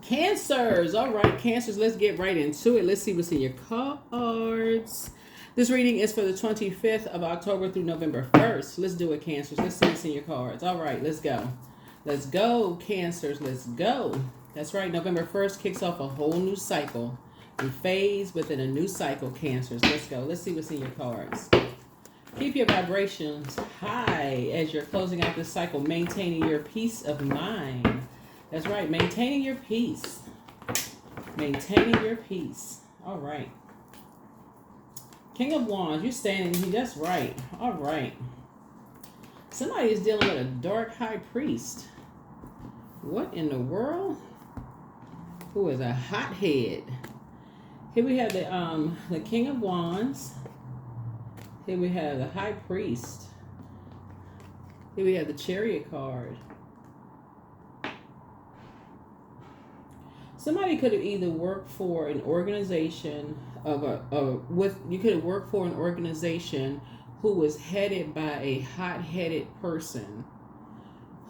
Cancers. All right, Cancers, let's get right into it. Let's see what's in your cards. This reading is for the 25th of October through November 1st. Let's do it, Cancers. Let's see what's in your cards. All right, let's go. Let's go, Cancers. Let's go. That's right, November 1st kicks off a whole new cycle. New phase within a new cycle, Cancers. Let's go. Let's see what's in your cards. Keep your vibrations high as you're closing out this cycle, maintaining your peace of mind. That's right, maintaining your peace. Maintaining your peace. All right. King of Wands, you're standing here. That's right. All right. Somebody is dealing with a dark high priest. What in the world? Who is a hothead? Here we have the King of Wands. Here we have the High Priest. Here we have the Chariot card. Somebody could have either worked for an organization you could have worked for an organization who was headed by a hot-headed person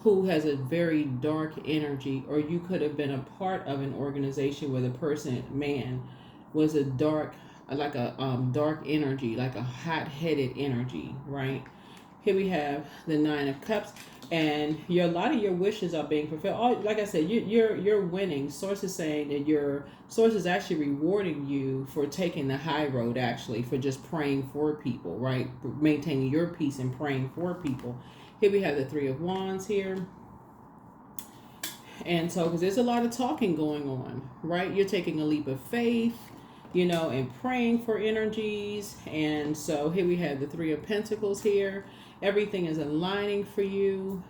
who has a very dark energy, or you could have been a part of an organization where the person, man, was a dark energy, like a hot-headed energy, right? Here we have the Nine of Cups, and a lot of your wishes are being fulfilled. Like I said, you're winning. Source is saying that your source is actually rewarding you for taking the high road, actually, for just praying for people, right? Maintaining your peace and praying for people. Here we have the Three of Wands here. And so, because there's a lot of talking going on, right? You're taking a leap of faith, and praying for energies. And so here we have the Three of Pentacles here. Everything is aligning for you.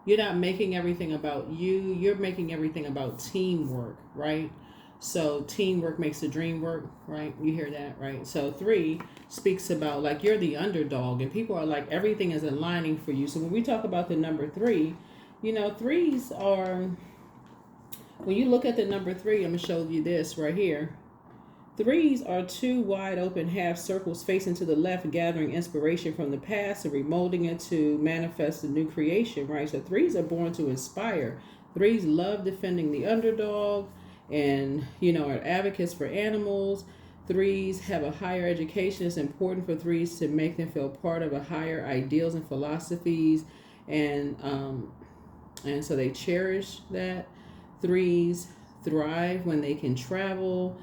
You're not making everything about you. You're making everything about teamwork, right? So teamwork makes the dream work, right? You hear that, right? So 3 speaks about like you're the underdog, and people are like everything is aligning for you. So when we talk about the number 3, threes are, when you look at the number 3, I'm going to show you this right here. 3s are 2 wide open half circles facing to the left, gathering inspiration from the past and remolding it to manifest a new creation, right? So 3s are born to inspire. 3s love defending the underdog and, are advocates for animals. 3s have a higher education. It's important for 3s to make them feel part of a higher ideals and philosophies. And so they cherish that. 3s thrive when they can travel,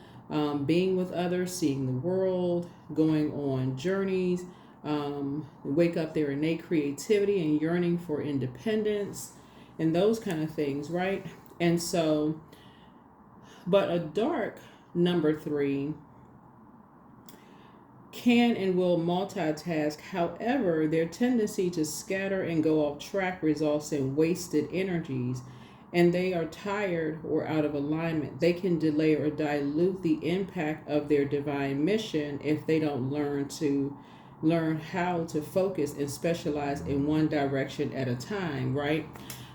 being with others, seeing the world, going on journeys, wake up their innate creativity and yearning for independence and those kind of things, right? And so, but a dark number 3 can and will multitask. However, their tendency to scatter and go off track results in wasted energies, and they are tired or out of alignment. They can delay or dilute the impact of their divine mission if they don't learn how to focus and specialize in one direction at a time, right?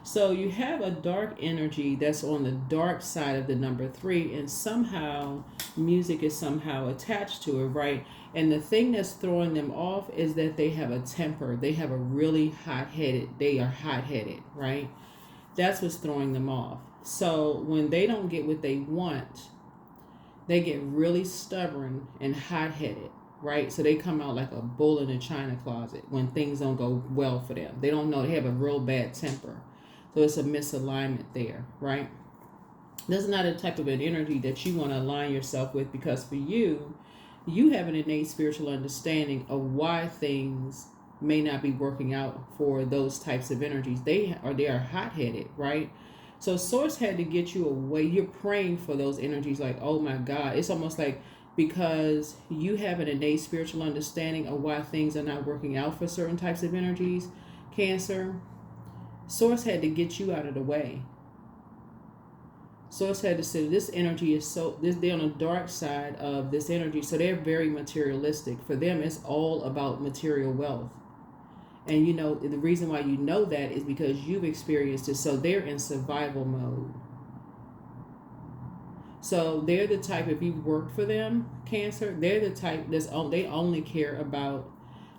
So you have a dark energy that's on the dark side of the number 3, and somehow music is somehow attached to it, right? And the thing that's throwing them off is that they have a temper. They have a really they are hot-headed, right? That's what's throwing them off. So when they don't get what they want, they get really stubborn and hot-headed, right? So they come out like a bull in a china closet when things don't go well for them. They don't know, they have a real bad temper. So it's a misalignment there, right? This is not a type of an energy that you want to align yourself with, because for you have an innate spiritual understanding of why things may not be working out for those types of energies. They are hot-headed, right? So source had to get you away. You're praying for those energies like, oh my God. It's almost like because you have an innate spiritual understanding of why things are not working out for certain types of energies, Cancer, source had to get you out of the way. Source had to say this energy is they're on the dark side of this energy. So they're very materialistic. For them, it's all about material wealth. And the reason why you know that is because you've experienced it. So they're in survival mode. So they're the type, if you've worked for them, Cancer, they're the type they only care about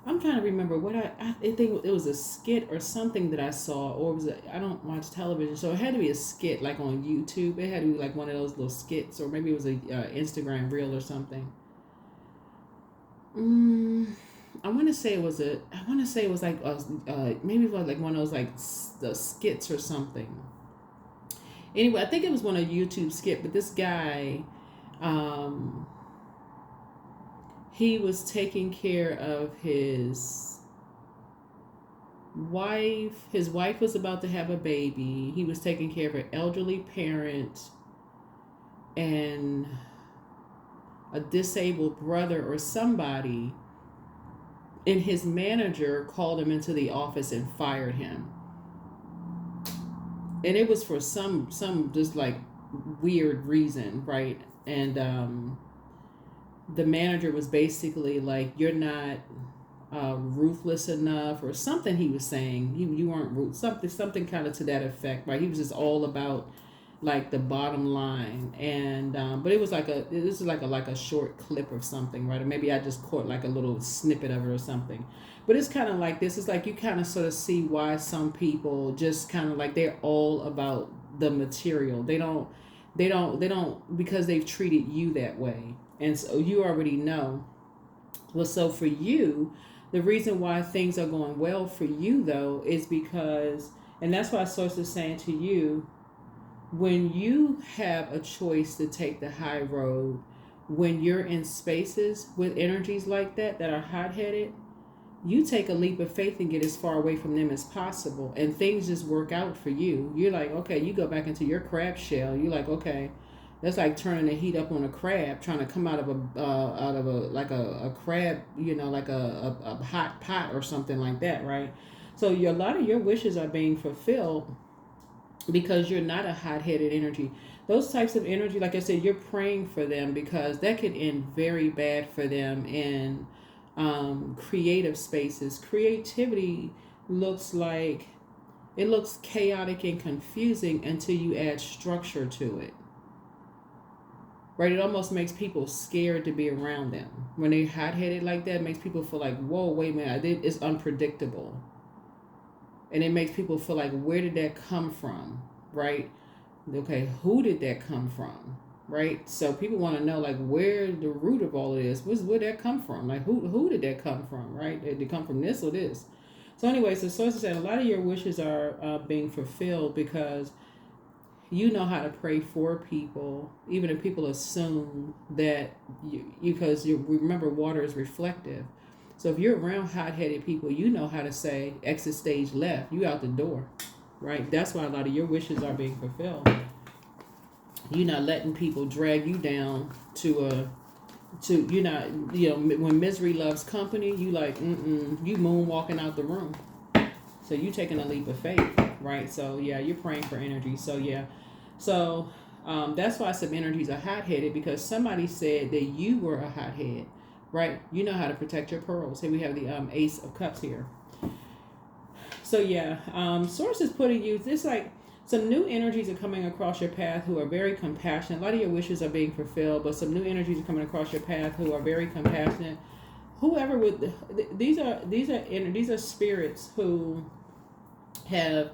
I'm trying to remember what I think it was a skit or something that I saw, or was it, I don't watch television, so it had to be a skit like on YouTube. It had to be like one of those little skits, or maybe it was a Instagram reel or something. Mm, I want to say it was a. I want to say it was like maybe it was like one of those like the skits or something. Anyway, I think it was one of YouTube skit, but this guy, um, he was taking care of wife. His wife was about to have a baby. He was taking care of an elderly parent and a disabled brother or somebody. And his manager called him into the office and fired him. And it was for some just like weird reason, right? And the manager was basically like, "You're not ruthless enough," or something. He was saying you weren't something kind of to that effect, right? He was just all about like the bottom line. And but it was like this is like a short clip or something, right? Or maybe I just caught like a little snippet of it or something. But it's kind of like this. It's like you kind of sort of see why some people just kind of like they're all about the material. They don't because they've treated you that way, and so you already know. Well, so for you, the reason why things are going well for you though is because, and that's why Source is saying to you, when you have a choice to take the high road, when you're in spaces with energies like that are hot-headed, you take a leap of faith and get as far away from them as possible, and things just work out for you. You're like, okay, you go back into your crab shell. You're like, okay, that's like turning the heat up on a crab, trying to come out of a like a crab, like a hot pot or something like that, right? So a lot of your wishes are being fulfilled because you're not a hot-headed energy. Those types of energy, like I said, you're praying for them because that could end very bad for them in creative spaces. Creativity looks like it looks chaotic and confusing until you add structure to it. Right? It almost makes people scared to be around them. When they're hot-headed like that, it makes people feel like, whoa, wait a minute, it's unpredictable. And it makes people feel like, where did that come from? Right? Okay, who did that come from? Right? So people want to know, like, where the root of all of this, where that come from? Like, who did that come from? Right? Did it come from this or this? So anyway, so Source said a lot of your wishes are being fulfilled because you know how to pray for people, even if people assume that because you remember water is reflective. So if you're around hot-headed people, you know how to say exit stage left, you out the door, right? That's why a lot of your wishes are being fulfilled. You're not letting people drag you down to you're not, when misery loves company, you like, you moonwalking out the room. So you taking a leap of faith, right? So yeah, you're praying for energy. So yeah. So that's why some energies are hot-headed, because somebody said that you were a hothead, right? You know how to protect your pearls. Here we have the Ace of Cups here. So yeah, Source is putting you, this like some new energies are coming across your path who are very compassionate. A lot of your wishes are being fulfilled, but some new energies are coming across your path who are very compassionate. Whoever would, these are spirits who have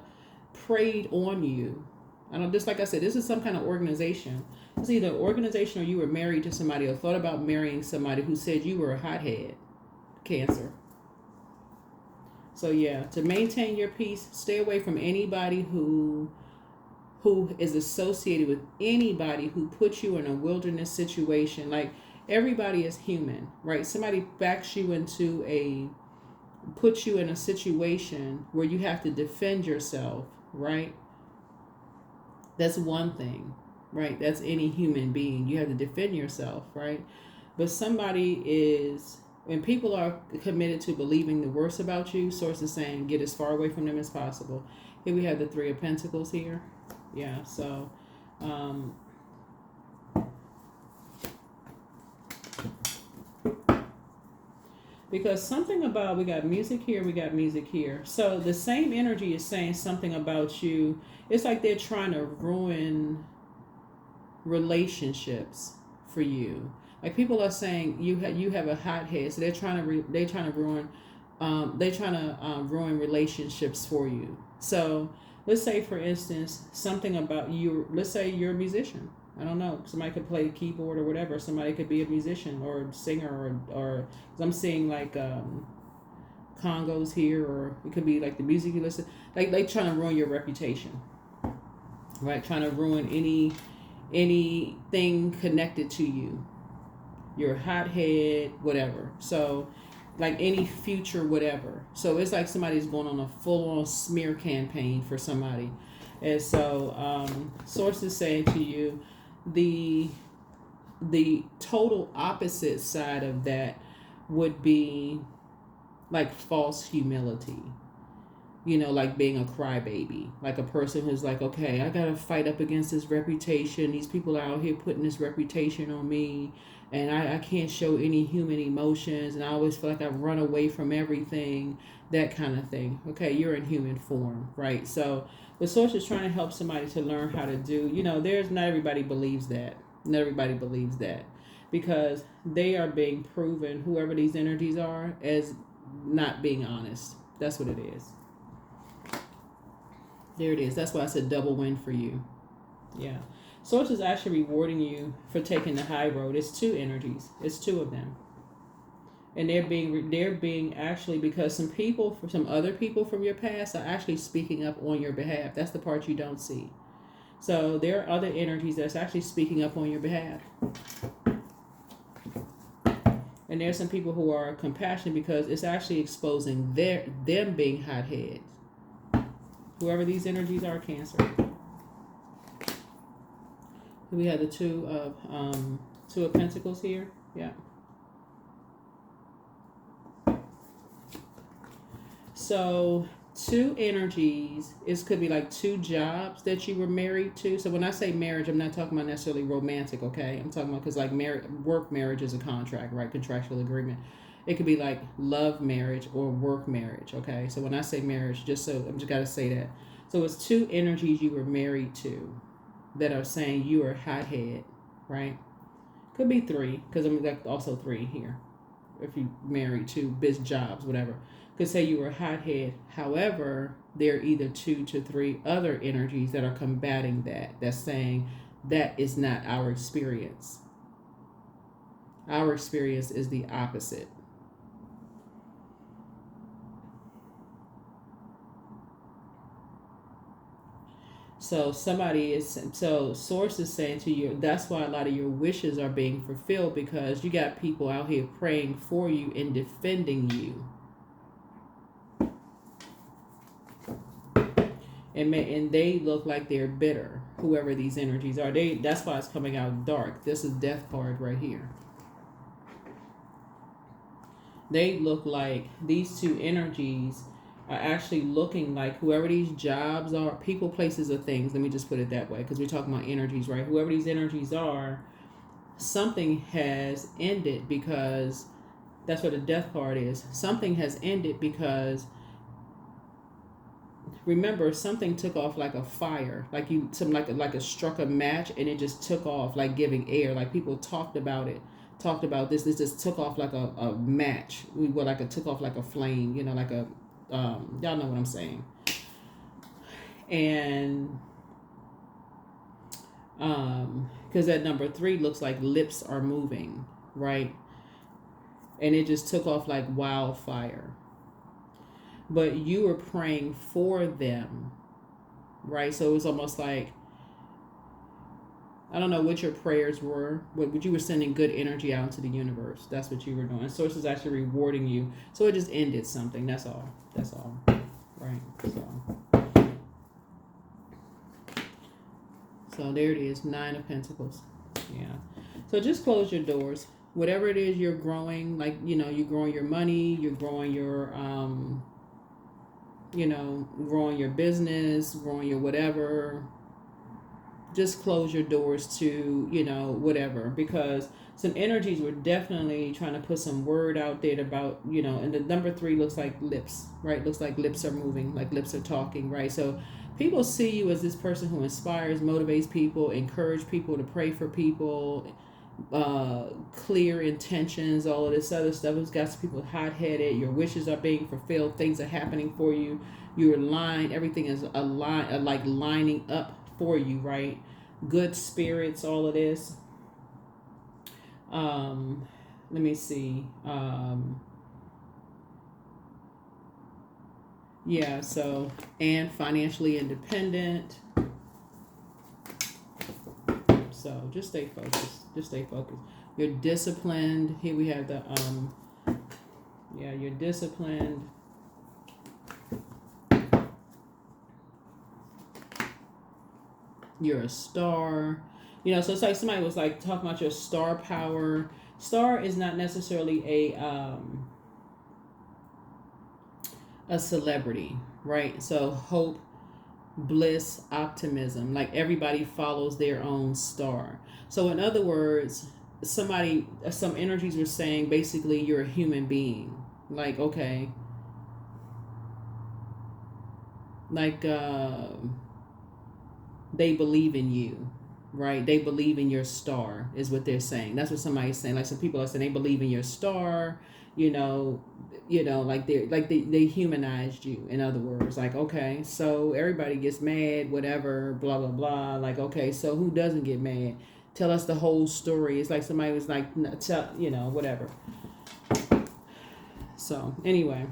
preyed on you. I don't, just like I said, this is some kind of organization. It's either an organization or you were married to somebody or thought about marrying somebody who said you were a hothead, Cancer. So yeah, to maintain your peace, stay away from anybody who is associated with anybody who puts you in a wilderness situation. Like, everybody is human, right? Somebody backs you into puts you in a situation where you have to defend yourself, right? That's one thing, right? That's any human being. You have to defend yourself, right? But when people are committed to believing the worst about you, Source is saying get as far away from them as possible. Here we have the Three of Pentacles here. Yeah, so because something about, we got music here, we got music here. So the same energy is saying something about you. It's like they're trying to ruin relationships for you. Like, people are saying you have a hot head, so they're trying to ruin They're trying to ruin relationships for you. So let's say, for instance, something about you. Let's say you're a musician. I don't know. Somebody could play the keyboard or whatever. Somebody could be a musician or a singer or 'cause I'm seeing like congos here, or it could be like the music you listen. Like they trying to ruin your reputation, right? Trying to ruin anything connected to you. Your hothead, whatever. So like any future whatever. So it's like somebody's going on a full-on smear campaign for somebody. And so sources saying to you, the total opposite side of that would be like false humility. Like being a crybaby, like a person who's like, okay, I gotta fight up against this reputation. These people are out here putting this reputation on me, and I can't show any human emotions, and I always feel like I run away from everything, that kind of thing. Okay, you're in human form, right? So the source is trying to help somebody to learn how to do, there's not everybody believes that. Not everybody believes that because they are being proven, whoever these energies are, as not being honest. That's what it is. There it is. That's why I said double win for you. Yeah. Source is actually rewarding you for taking the high road. It's two energies. It's two of them. And they're being actually, because some other people from your past are actually speaking up on your behalf. That's the part you don't see. So there are other energies that's actually speaking up on your behalf. And there's some people who are compassionate because it's actually exposing them being hotheads. Whoever these energies are, Cancer. We have the two of Pentacles here. Yeah. So two energies. It could be like two jobs that you were married to. So when I say marriage, I'm not talking about necessarily romantic. Okay, I'm talking about because like work marriage is a contract, right? Contractual agreement. It could be like love marriage or work marriage, okay? So when I say marriage, I'm just got to say that. So it's two energies you were married to that are saying you are hothead, right? Could be three, because I'm like also three here. If you married to business jobs, whatever. Could say you were hothead. However, there are either 2 to 3 other energies that are combating that. That's saying that is not our experience. Our experience is the opposite. So source is saying to you, that's why a lot of your wishes are being fulfilled, because you got people out here praying for you and defending you. And they look like they're bitter, whoever these energies are. That's why it's coming out dark. This is Death card right here. They look like these two energies are actually looking like whoever these jobs are, people, places, or things. Let me just put it that way, because we're talking about energies, right? Whoever these energies are, something has ended, because that's what the Death card is. Something has ended because, remember, something took off like a fire, like it struck a match and it just took off, like giving air. Like people talked about this. This just took off like a match. It took off like a flame, like a y'all know what I'm saying. And because that number 3 looks like lips are moving, right? And it just took off like wildfire. But you were praying for them, right? So it was almost like, I don't know what your prayers were, but you were sending good energy out into the universe. That's what you were doing. Source is actually rewarding you. So it just ended something. That's all. Right? So there it is. 9 of Pentacles. Yeah. So just close your doors. Whatever it is you're growing, like, you're growing your money, you're growing your, growing your business, growing your whatever. Just close your doors to, whatever, because some energies were definitely trying to put some word out there about, and the number 3 looks like lips, right? Looks like lips are moving, like lips are talking, right? So people see you as this person who inspires, motivates people, encourage people to pray for people, clear intentions, all of this other stuff. It's got some people hot-headed. Your wishes are being fulfilled. Things are happening for you. You're aligned. Everything is aligned, like lining up for you, right? Good spirits, all of this. Let me see. Yeah, so, and financially independent. So just stay focused. Just stay focused. You're disciplined. Here we have the yeah, you're disciplined. You're a star. You know, so it's like somebody was like talking about your star power. Star is not necessarily a celebrity, right? So hope, bliss, optimism. Like everybody follows their own star. So in other words, some energies were saying basically you're a human being. Like, okay, like they believe in you, right? They believe in your star is what they're saying. That's what somebody's saying. Like some people are saying they believe in your star, you know, like they humanized you. In other words, like, okay, so everybody gets mad, whatever, blah blah blah. Like, okay, so who doesn't get mad? Tell us the whole story. It's like somebody was like, tell, whatever. So anyway.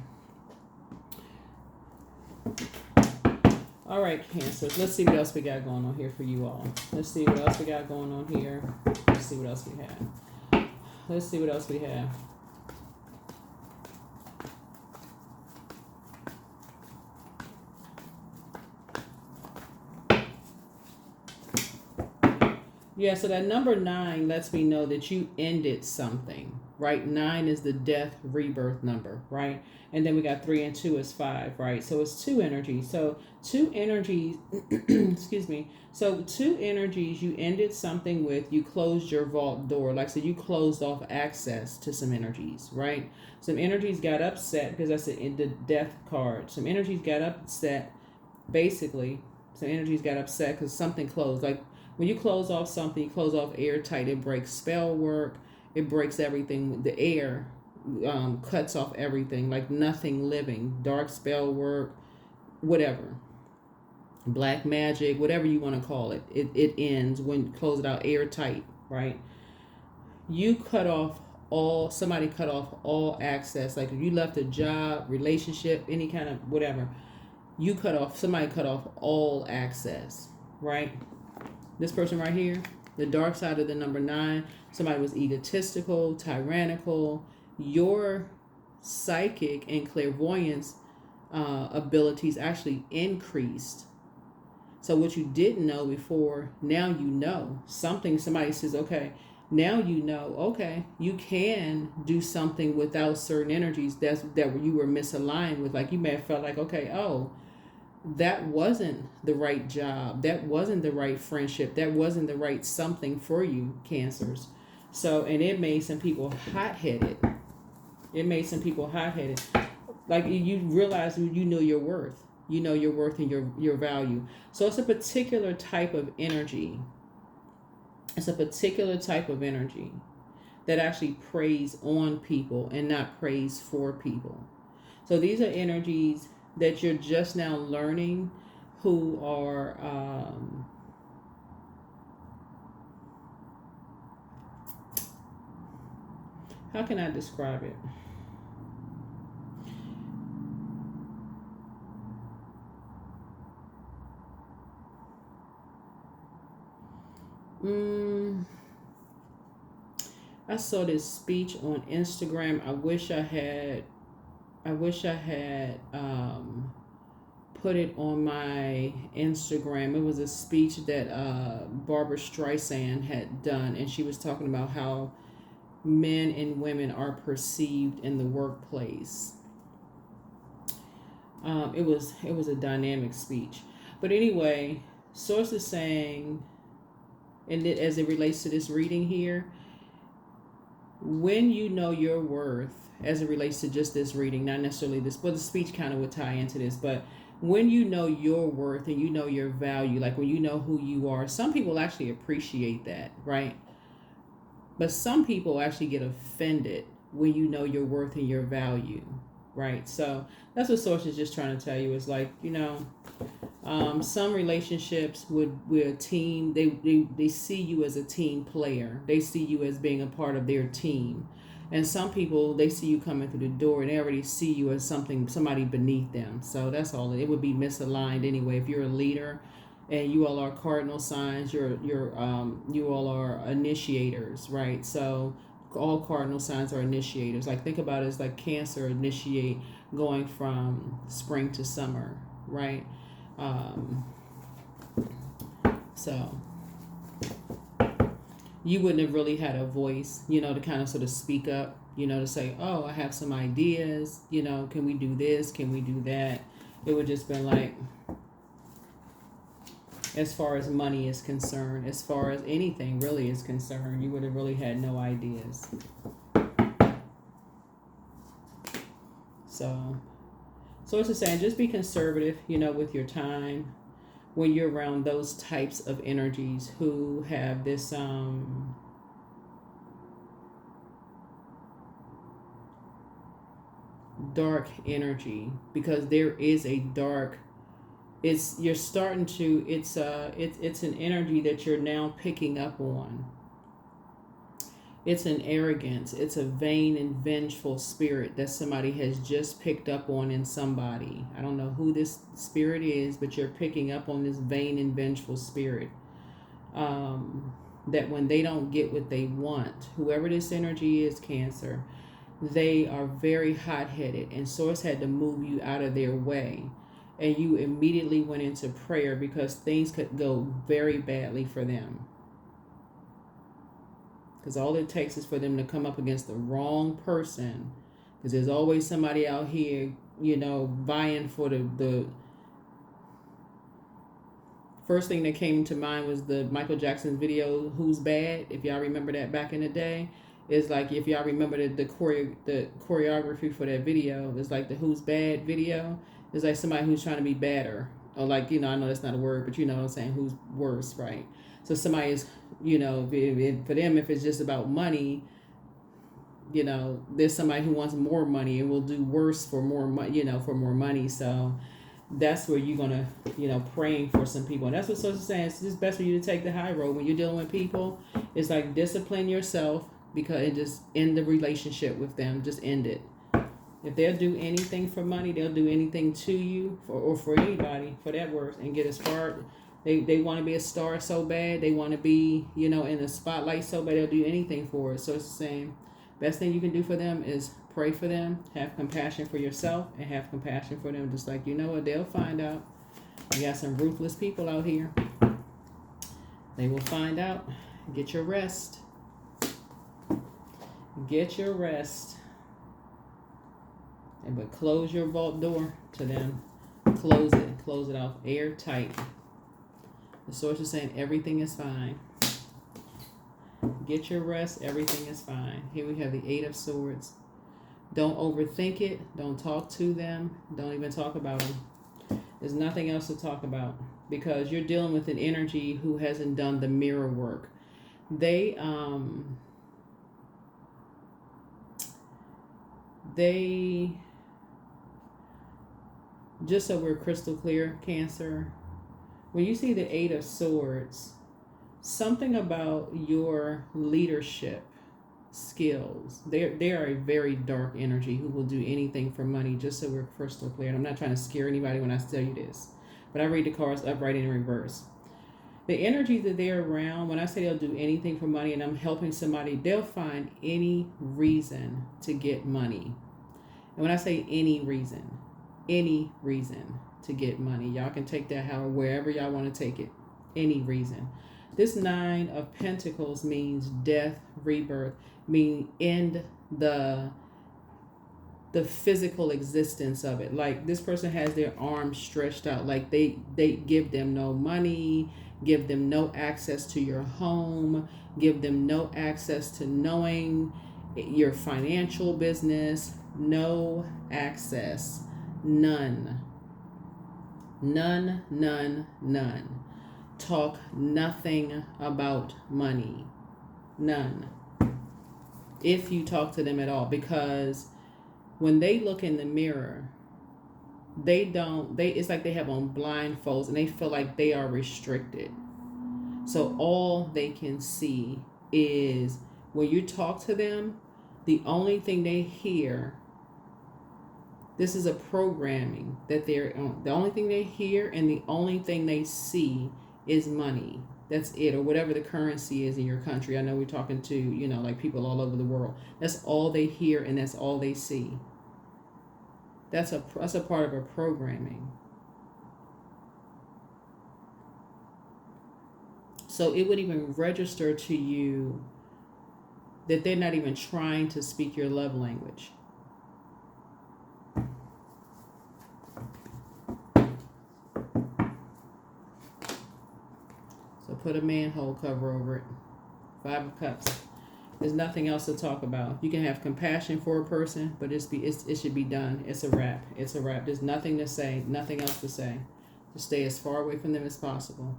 All right, Cancers. Let's see what else we got going on here for you all. Let's see what else we got going on here. Let's see what else we have. Let's see what else we have. Yeah, so that number 9 lets me know that you ended something, right? 9 is the death rebirth number, right? And then we got 3 and 2 is 5, right? So it's 2 energies. So 2 energies, excuse me. So 2 energies you ended something with, you closed your vault door. Like, so you closed off access to some energies, right? Some energies got upset because that's the death card. Some energies got upset, basically. Some energies got upset because something closed. Like, when you close off something, you close off airtight. It breaks spell work. It breaks everything. The air cuts off everything, like nothing living. Dark spell work, whatever. Black magic, whatever you want to call it. It ends when you close it out airtight, right? You cut off somebody cut off all access. Like if you left a job, relationship, any kind of whatever, somebody cut off all access, right? This person right here, the dark side of the number 9, somebody was egotistical, tyrannical. Your psychic and clairvoyance abilities actually increased. So what you didn't know before, now you know. Somebody says, okay, now you know, okay, you can do something without certain energies that you were misaligned with. Like you may have felt like, okay, oh, that wasn't the right job, that wasn't the right friendship, that wasn't the right something for you, Cancers. So, and it made some people hot-headed. Like you realize you know your worth. You know your worth and your value. So it's a particular type of energy. It's a particular type of energy that actually preys on people and not preys for people. So these are energies that you're just now learning who are how can I describe it? I saw this speech on Instagram. I wish I had put it on my Instagram. It was a speech that Barbara Streisand had done, and she was talking about how men and women are perceived in the workplace. It was a dynamic speech, but anyway, sources saying, and as it relates to this reading here, when you know your worth, as it relates to just this reading, not necessarily this, but the speech kind of would tie into this, but when you know your worth and you know your value, like when you know who you are, some people actually appreciate that, right? But some people actually get offended when you know your worth and your value, right? So that's what Source is just trying to tell you. Is like, some relationships with a team, they see you as a team player. They see you as being a part of their team. And some people, they see you coming through the door and they already see you as somebody beneath them. So that's all. It would be misaligned anyway. If you're a leader and you all are cardinal signs, you all are initiators, right? So all cardinal signs are initiators. Like, think about it as like Cancer initiate going from spring to summer, right? So you wouldn't have really had a voice, to kind of sort of speak up, to say, oh, I have some ideas, can we do this? Can we do that? It would just been like, as far as money is concerned, as far as anything really is concerned, you would have really had no ideas. So it's just saying, just be conservative, with your time when you're around those types of energies who have this dark energy, because there is a dark, it's an energy that you're now picking up on. It's an arrogance. It's a vain and vengeful spirit that somebody has just picked up on in somebody. I don't know who this spirit is, but you're picking up on this vain and vengeful spirit. That when they don't get what they want, whoever this energy is, Cancer, they are very hot-headed, and Source had to move you out of their way. And you immediately went into prayer because things could go very badly for them. Because all it takes is for them to come up against the wrong person. Because there's always somebody out here, vying for the first thing that came to mind was the Michael Jackson video, Who's Bad? If y'all remember that back in the day. It's like, if y'all remember the choreography for that video, it's like the Who's Bad video. It's like somebody who's trying to be better. Or like, I know that's not a word, but you know what I'm saying, who's worse, right? So somebody is, for them, if it's just about money, there's somebody who wants more money and will do worse for more money, for more money. So that's where you're going to, praying for some people. And that's what Source is saying. It's just best for you to take the high road. When you're dealing with people, it's like, discipline yourself, because it just end the relationship with them. Just end it. If they'll do anything for money, they'll do anything to you or for anybody for that worth and get as far. They want to be a star so bad. They want to be, in the spotlight so bad. They'll do anything for it. So it's the same. Best thing you can do for them is pray for them, have compassion for yourself, and have compassion for them. Just like, they'll find out. You got some ruthless people out here. They will find out. Get your rest. Get your rest. But close your vault door to them. Close it. Close it off airtight. The Source is saying everything is fine. Get your rest. Everything is fine. Here we have the 8 of Swords. Don't overthink it. Don't talk to them. Don't even talk about them. There's nothing else to talk about, because you're dealing with an energy who hasn't done the mirror work. They just so we're crystal clear, Cancer, when you see the 8 of Swords, something about your leadership skills, they are a very dark energy who will do anything for money, just so we're crystal clear. And I'm not trying to scare anybody when I tell you this, but I read the cards upright and in reverse. The energy that they're around, when I say they'll do anything for money and I'm helping somebody, they'll find any reason to get money. And when I say any reason to get money, y'all can take that wherever y'all want to take it. Any reason. This 9 of Pentacles means death, rebirth, meaning end the physical existence of it. Like, this person has their arms stretched out, like they give them no money, give them no access to your home, give them no access to knowing your financial business, no access, none. Talk nothing about money, none. if you talk to them at all, because when they look in the mirror, it's like they have on blindfolds and they feel like they are restricted. So all they can see is when you talk to them, the only thing they hear, this is a programming that they're on. The only thing they hear and the only thing they see is money. That's it, or whatever the currency is in your country. I know we're talking to, like people all over the world. That's all they hear and that's all they see. That's a part of a programming. So it would even register to you that they're not even trying to speak your love language. So put a manhole cover over it. 5 of Cups. There's nothing else to talk about. You can have compassion for a person, but it should be done. It's a wrap. It's a wrap. There's nothing to say, nothing else to say. Just stay as far away from them as possible.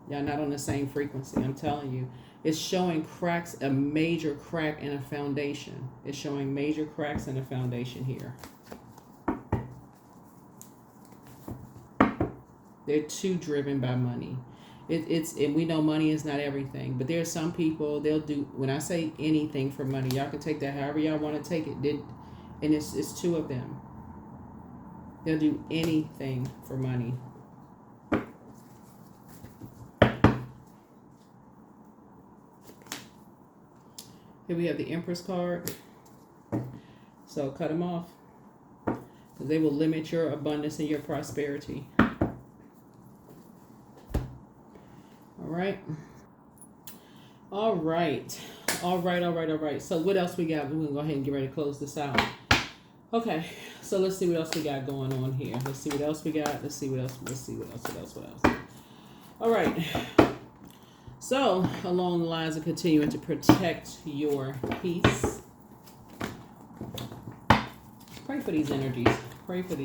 Y'all not on the same frequency. I'm telling you. It's showing cracks, a major crack in a foundation. It's showing major cracks in a foundation here. They're too driven by money. And we know money is not everything, but there's some people, they'll do, when I say anything for money, y'all can take that however y'all want to take it. And it's 2 of them. They'll do anything for money. Here we have the Empress card. So cut them off, because they will limit your abundance and your prosperity. All right. So what else we got? We're going to go ahead and get ready to close this out. Okay. So let's see what else we got going on here. Let's see what else we got. What else? All right. So along the lines of continuing to protect your peace, pray for these energies. Pray for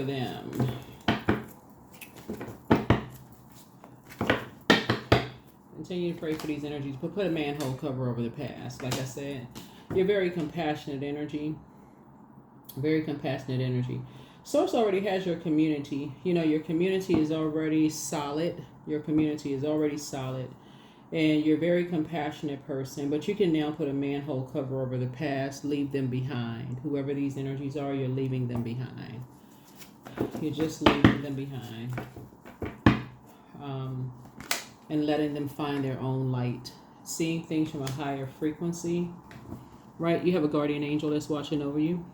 them. Continue to pray for these energies, but put a manhole cover over the past. Like I said, you're very compassionate energy. Source already has your community. Your community is already solid. And you're a very compassionate person. But you can now put a manhole cover over the past. Leave them behind. Whoever these energies are, you're leaving them behind. You're just leaving them behind. And letting them find their own light. Seeing things from a higher frequency. Right? You have a guardian angel that's watching over you.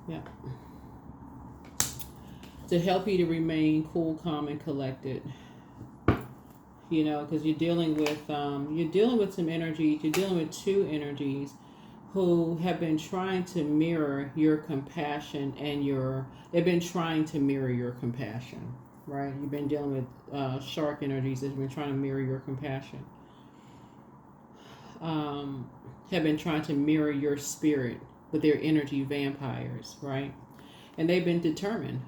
Yeah. To help you to remain cool, calm, and collected. Because you're dealing with some energies. You're dealing with 2 energies who have been trying to mirror your compassion they've been trying to mirror your compassion, right? You've been dealing with shark energies that have been trying to mirror your compassion. Have been trying to mirror your spirit with their energy vampires, right? And they've been determined.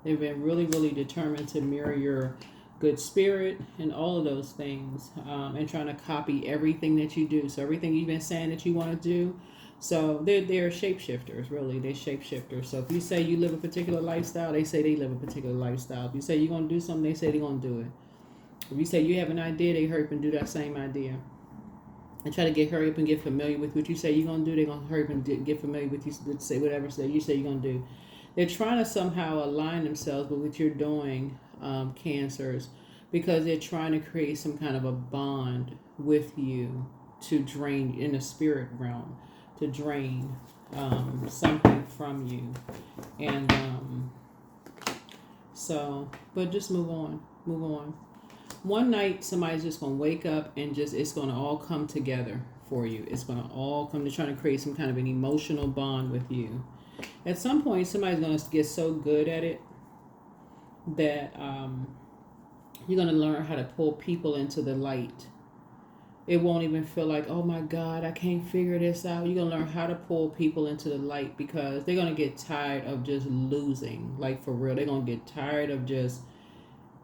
They've been really, really determined to mirror your good spirit and all of those things, and trying to copy everything that you do. So everything you've been saying that you want to do. So they're shapeshifters, really. They're shapeshifters. So if you say you live a particular lifestyle, they say they live a particular lifestyle. If you say you're going to do something, they say they're going to do it. If you say you have an idea, they hurry up and do that same idea. And try to hurry up and get familiar with what you say you're going to do. They're going to hurry up and get familiar with you, say whatever you say you're going to do. They're trying to somehow align themselves with what you're doing, Cancers, because they're trying to create some kind of a bond with you to drain, in the spirit realm, to drain something from you. And but just move on. One night, somebody's just going to wake up and it's going to all come together for you. It's going to all come to trying to create some kind of an emotional bond with you. At some point, somebody's going to get so good at it that you're going to learn how to pull people into the light It won't even feel like, oh my God, I can't figure this out. You're going to learn how to pull people into the light because they're going to get tired of just losing. Like for real, they're going to get tired of just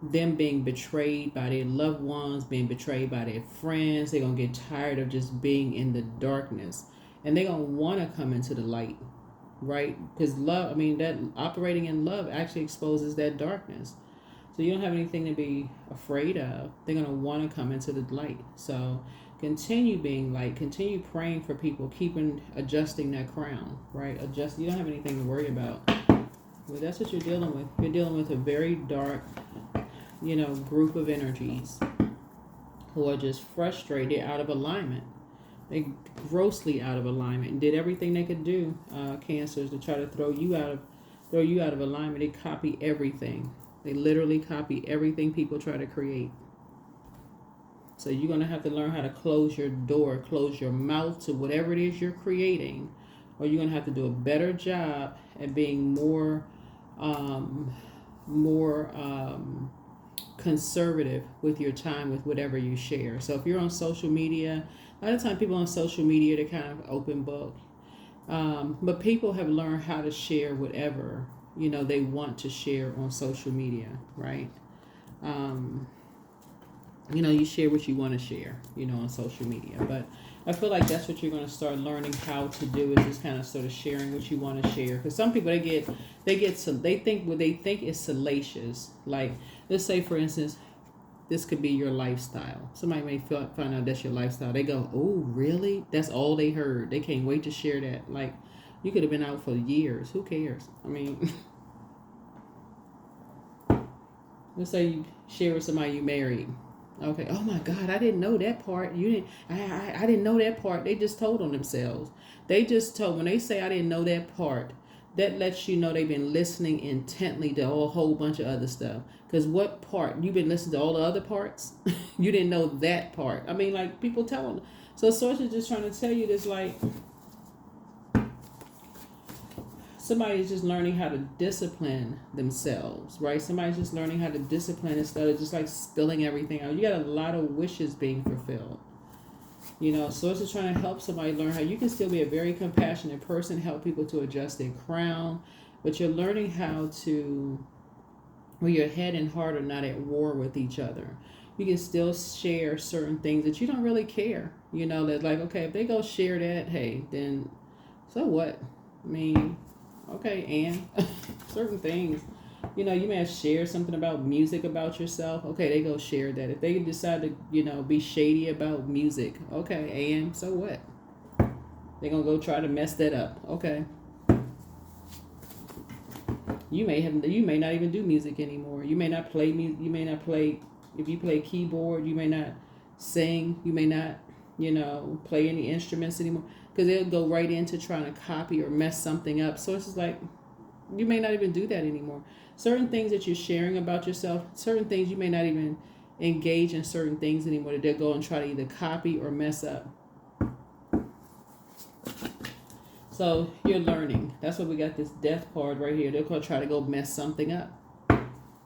them being betrayed by their loved ones, being betrayed by their friends. They're going to get tired of just being in the darkness. And they're going to want to come into the light, right? Because love, I mean, that operating in love actually exposes that darkness. So you don't have anything to be afraid of. They're going to want to come into the light. So continue being light. Continue praying for people, adjusting that crown, right? Adjust. You don't have anything to worry about. Well, that's what you're dealing with. You're dealing with a very dark, group of energies who are just frustrated, out of alignment. They grossly out of alignment and did everything they could do, Cancers, to try to throw you out of alignment. They copy everything. They literally copy everything people try to create. So you're going to have to learn how to close your door, close your mouth to whatever it is you're creating, or you're going to have to do a better job at being more conservative with your time with whatever you share. So if you're on social media, a lot of times people on social media, they're kind of open book. But people have learned how to share whatever they want to share on social media, right? You share what you want to share, on social media. But I feel like that's what you're going to start learning how to do, is just kind of sort of sharing what you want to share. Because some people they think what they think is salacious. Like, let's say for instance, this could be your lifestyle. Somebody may find out that's your lifestyle. They go, "Oh, really? That's all they heard. They can't wait to share that." Like, you could have been out for years. Who cares? I mean, let's say you share with somebody you married. Okay. Oh my God, I didn't know that part. You didn't. I didn't know that part. They just told on themselves. They just told. When they say I didn't know that part, that lets you know they've been listening intently to a whole bunch of other stuff. Because what part? You've been listening to all the other parts. You didn't know that part. I mean, like, people tell them. So Source is just trying to tell you this, like, somebody's just learning how to discipline themselves, right? Somebody's just learning how to discipline instead of just like spilling everything out. You got a lot of wishes being fulfilled. Source is trying to help somebody learn how you can still be a very compassionate person, help people to adjust their crown, but you're learning how to, where your head and heart are not at war with each other. You can still share certain things that you don't really care. That like, okay, if they go share that, hey, then so what? I mean, okay, and certain things, you may have shared something about music about yourself. Okay, they go share that. If they decide to, be shady about music, okay, and so what? They're going to go try to mess that up. Okay. You may not even do music anymore. You may not play music. You may not play, if you play keyboard, you may not sing. You may not, play any instruments anymore. Because they'll go right into trying to copy or mess something up. So it's just like, you may not even do that anymore. Certain things that you're sharing about yourself, certain things you may not even engage in certain things anymore, that they'll go and try to either copy or mess up. So you're learning. That's why we got this death card right here. They're going to try to go mess something up.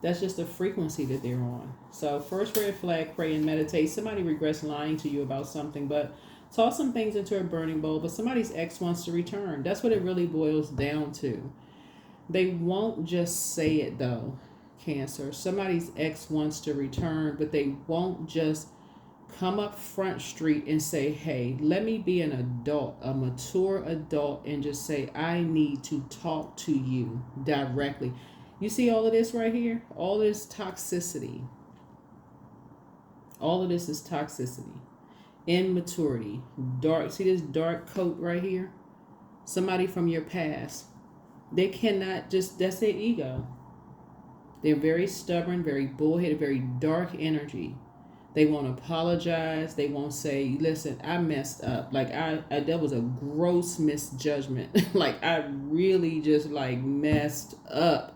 That's just the frequency that they're on. So first red flag, pray and meditate. Somebody regrets lying to you about something, but toss some things into a burning bowl. But somebody's ex wants to return. That's what it really boils down to. They won't just say it though, Cancer. Somebody's ex wants to return, but they won't just come up Front Street and say, hey, let me be an adult, a mature adult, and just say, I need to talk to you directly. You see all of this right here? All this toxicity. All of this is toxicity. Immaturity. Dark. See this dark coat right here? Somebody from your past. They cannot just, that's their ego. They're very stubborn, very bullheaded, very dark energy. They won't apologize. They won't say, listen, I messed up. Like, I that was a gross misjudgment. Like, I really just, like, messed up.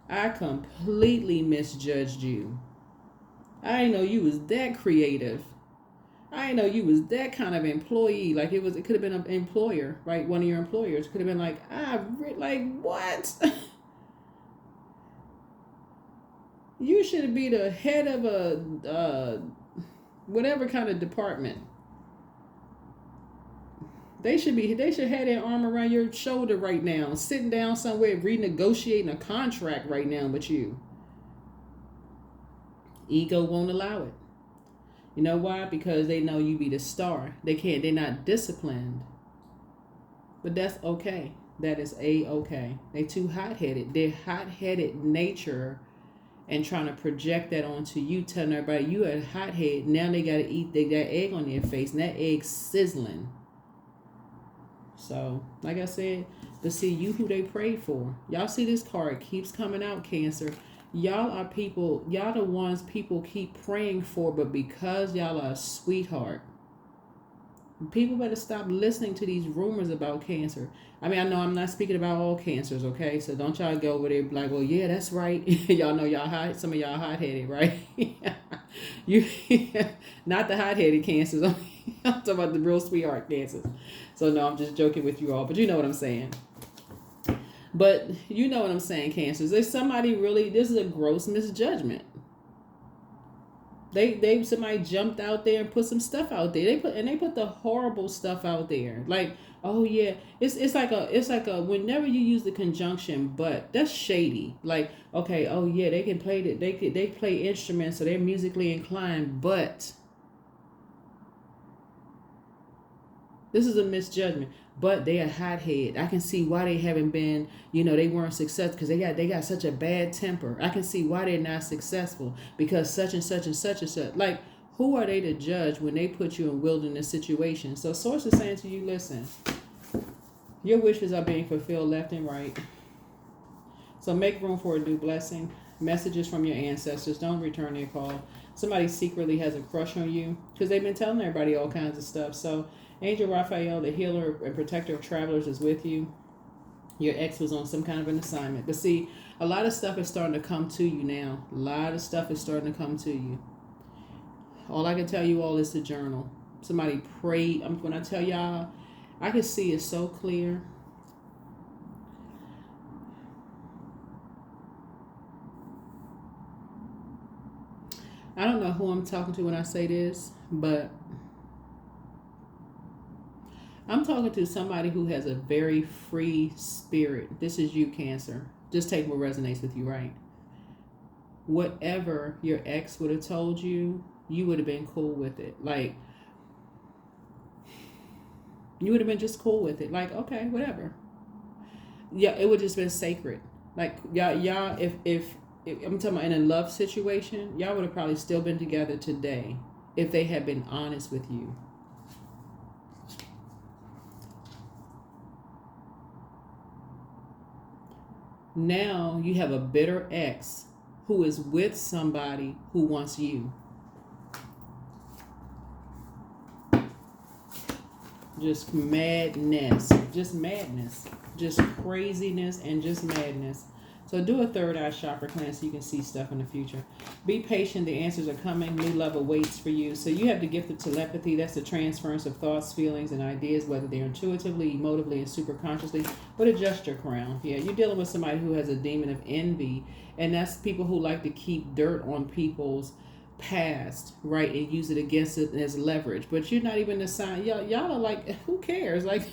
I completely misjudged you. I didn't know you was that creative. I didn't know you was that kind of employee. Like, it could have been an employer, right? One of your employers could have been like, like, what? You should be the head of a whatever kind of department. They should have their arm around your shoulder right now, sitting down somewhere renegotiating a contract right now with you. Ego won't allow it. You know why? Because they know you be the star. They're not disciplined. But that's okay. That is okay. They too hot-headed. Their hot-headed nature and trying to project that onto you, telling everybody you a hothead. Now they gotta eat that egg on their face, and that egg sizzling. So, like I said, but see, you who they prayed for. Y'all see this card keeps coming out, Cancer. Y'all are people, y'all the ones people keep praying for, but because y'all are a sweetheart, people better stop listening to these rumors about Cancer. I mean, I know I'm not speaking about all cancers, okay? So don't y'all go over there like, well, yeah, that's right. Y'all know y'all hot. Some of y'all hot-headed, right? You, not the hot-headed cancers. I'm talking about the real sweetheart cancers. So no, I'm just joking with you all, but you know what I'm saying. But you know what I'm saying, cancers. There's somebody really. This is a gross misjudgment. They somebody jumped out there and put some stuff out there. They put the horrible stuff out there. Like, oh yeah, it's like a whenever you use the conjunction but, that's shady. Like, okay, oh yeah, they can play it. They play instruments, so they're musically inclined, but this is a misjudgment. But they a hothead. I can see why they haven't been, they weren't successful because they got such a bad temper. I can see why they're not successful because such and such and such and such. Like, who are they to judge when they put you in wilderness situations? So Source is saying to you, listen, your wishes are being fulfilled left and right. So make room for a new blessing. Messages from your ancestors. Don't return their call. Somebody secretly has a crush on you because they've been telling everybody all kinds of stuff. So Angel Raphael, the healer and protector of travelers, is with you. Your ex was on some kind of an assignment. But see, a lot of stuff is starting to come to you now. A lot of stuff is starting to come to you. All I can tell you all is to journal. Somebody prayed. When I tell y'all, I can see it so clear. I don't know who I'm talking to when I say this, but I'm talking to somebody who has a very free spirit. This is you, Cancer. Just take what resonates with you, right? Whatever your ex would have told you, you would have been cool with it. Like, you would have been just cool with it. Like, okay, whatever. Yeah, it would just been sacred. Like, y'all, if I'm talking about in a love situation, y'all would have probably still been together today if they had been honest with you. Now you have a bitter ex who is with somebody who wants you. Just madness. Just madness. Just craziness and just madness. So do a third eye chakra cleanse so you can see stuff in the future. Be patient. The answers are coming. New love awaits for you. So you have the gift of telepathy. That's the transference of thoughts, feelings, and ideas, whether they're intuitively, emotively, and superconsciously. But adjust your crown. Yeah, you're dealing with somebody who has a demon of envy. And that's people who like to keep dirt on people's past, right? And use it against it as leverage. But you're not even the sign. Y'all are like, who cares? Like...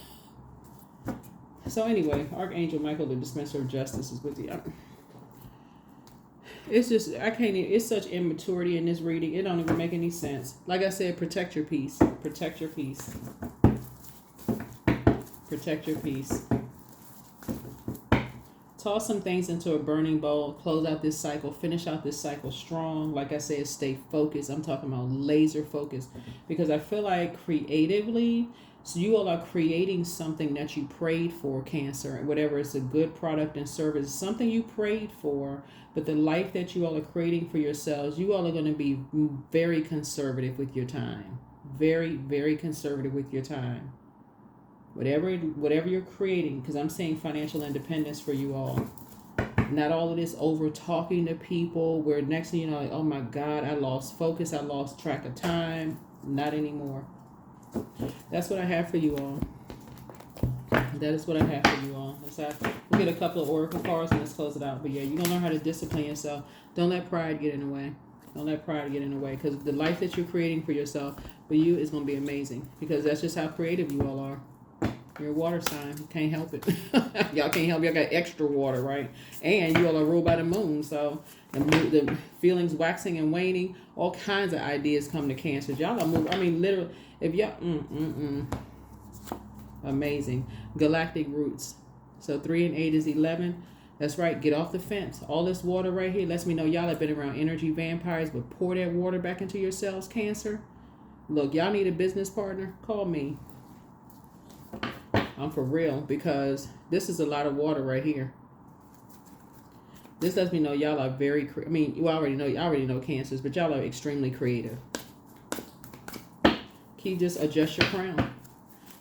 So anyway, Archangel Michael, the dispenser of justice, is with you. It's just, I can't even, it's such immaturity in this reading. It don't even make any sense. Like I said, protect your peace. Protect your peace. Protect your peace. Toss some things into a burning bowl. Close out this cycle. Finish out this cycle strong. Like I said, stay focused. I'm talking about laser focus. Because I feel like creatively... So you all are creating something that you prayed for, Cancer, whatever. It's a good product and service, something you prayed for, but the life that you all are creating for yourselves, you all are going to be very conservative with your time. Very, very conservative with your time. Whatever you're creating, because I'm saying financial independence for you all. Not all of this over talking to people where next thing you know, like, oh my God, I lost focus. I lost track of time. Not anymore. That's what I have for you all. That is what I have for you all. We'll get a couple of oracle cards and let's close it out. But yeah, you're going to learn how to discipline yourself. Don't let pride get in the way. Don't let pride get in the way. Because the life that you're creating for yourself, for you, is going to be amazing. Because that's just how creative you all are. You're a water sign. You can't help it. Y'all can't help. Y'all got extra water, right? And you all are ruled by the moon. So the feelings waxing and waning. All kinds of ideas come to Cancer. Y'all are moving. I mean, literally, if y'all, amazing. Galactic roots. So 3 and 8 is 11. That's right. Get off the fence. All this water right here lets me know y'all have been around energy vampires, but pour that water back into yourselves, Cancer. Look, y'all need a business partner? Call me. I'm for real, because this is a lot of water right here. This lets me know y'all are very, I mean, you already know Cancers, but y'all are extremely creative. Can you just adjust your crown?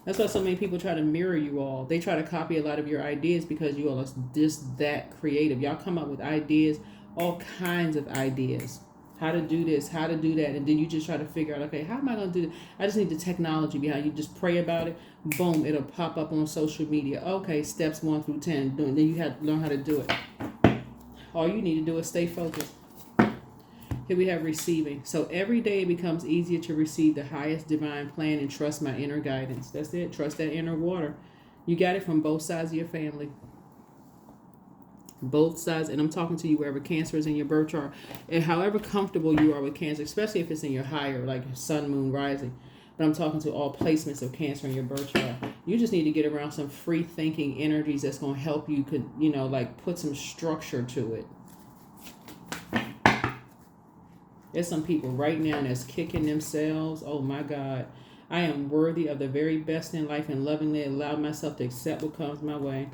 That's why so many people try to mirror you all. They try to copy a lot of your ideas because you all are just that creative. Y'all come up with ideas, all kinds of ideas. How to do this, how to do that. And then you just try to figure out, okay, how am I going to do this? I just need the technology behind you. Just pray about it. Boom, it'll pop up on social media. Okay, steps 1 through 10. Then you have to learn how to do it. All you need to do is stay focused. Here we have receiving. So every day it becomes easier to receive the highest divine plan and trust my inner guidance. That's it. Trust that inner water. You got it from both sides of your family. Both sides. And I'm talking to you wherever Cancer is in your birth chart. And however comfortable you are with Cancer, especially if it's in your higher, like sun, moon, rising. But I'm talking to all placements of Cancer in your birth chart. You just need to get around some free thinking energies that's going to help you, like put some structure to it. There's some people right now that's kicking themselves. Oh my God. I am worthy of the very best in life and lovingly allow myself to accept what comes my way.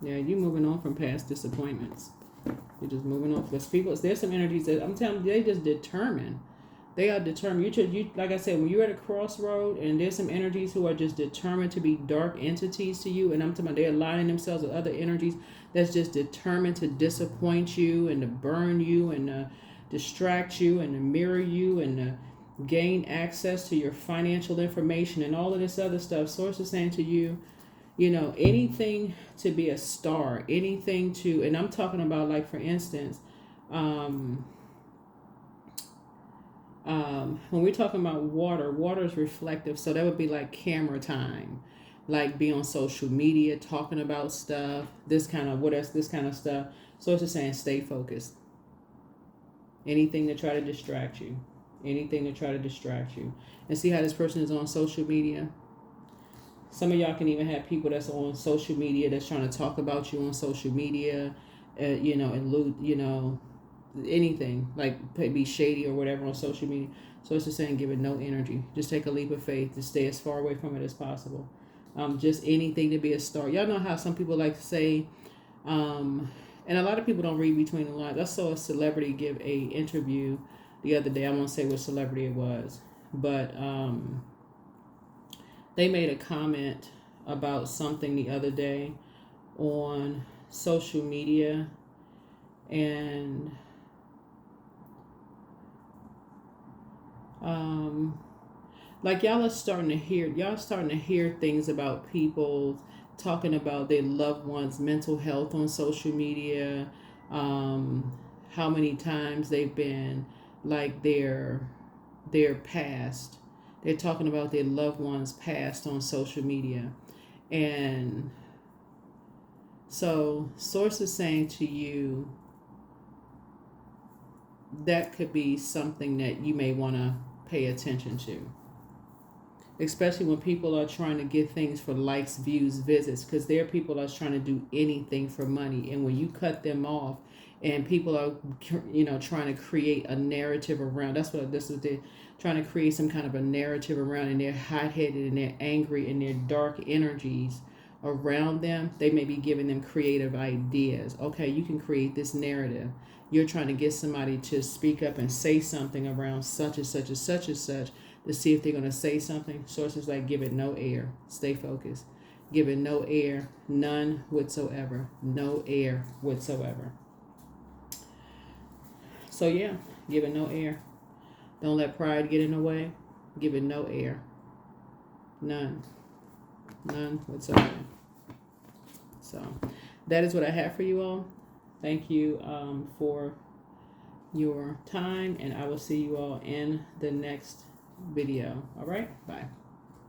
Yeah, you're moving on from past disappointments. You're just moving on. Because there's some energies that I'm telling you, they just determined. They are determined. You like I said, when you're at a crossroad and there's some energies who are just determined to be dark entities to you, and I'm talking about they're aligning themselves with other energies that's just determined to disappoint you and to burn you and to distract you and to mirror you and to gain access to your financial information and all of this other stuff. Source is saying to you, anything to be a star, anything to, and I'm talking about, like, for instance, when we're talking about water is reflective. So that would be like camera time, like be on social media, talking about stuff, this kind of stuff. So it's just saying, stay focused. Anything to try to distract you, and see how this person is on social media. Some of y'all can even have people that's on social media that's trying to talk about you on social media, and anything, like be shady or whatever on social media. So it's just saying, give it no energy. Just take a leap of faith to stay as far away from it as possible. Just anything to be a star. Y'all know how some people like to say, and a lot of people don't read between the lines. I saw a celebrity give a interview the other day. I won't say what celebrity it was, but they made a comment about something the other day on social media, and like y'all are starting to hear things about people talking about their loved ones' mental health on social media, how many times they've been, like, their past. They're talking about their loved ones' past on social media. And so Source is saying to you, that could be something that you may want to pay attention to. Especially when people are trying to get things for likes, views, visits, because there are people that's trying to do anything for money. And when you cut them off and people are, trying to create a narrative around, that's what they're trying to create, some kind of a narrative around, and they're hot-headed and they're angry and they're dark energies around them. They may be giving them creative ideas. Okay, you can create this narrative. You're trying to get somebody to speak up and say something around such and such and such and such, to see if they're going to say something. Sources like, give it no air. Stay focused. Give it no air. None whatsoever. No air whatsoever. So yeah, give it no air. Don't let pride get in the way. Give it no air. None. None whatsoever. So that is what I have for you all. Thank you for your time, and I will see you all in the next video. All right, bye.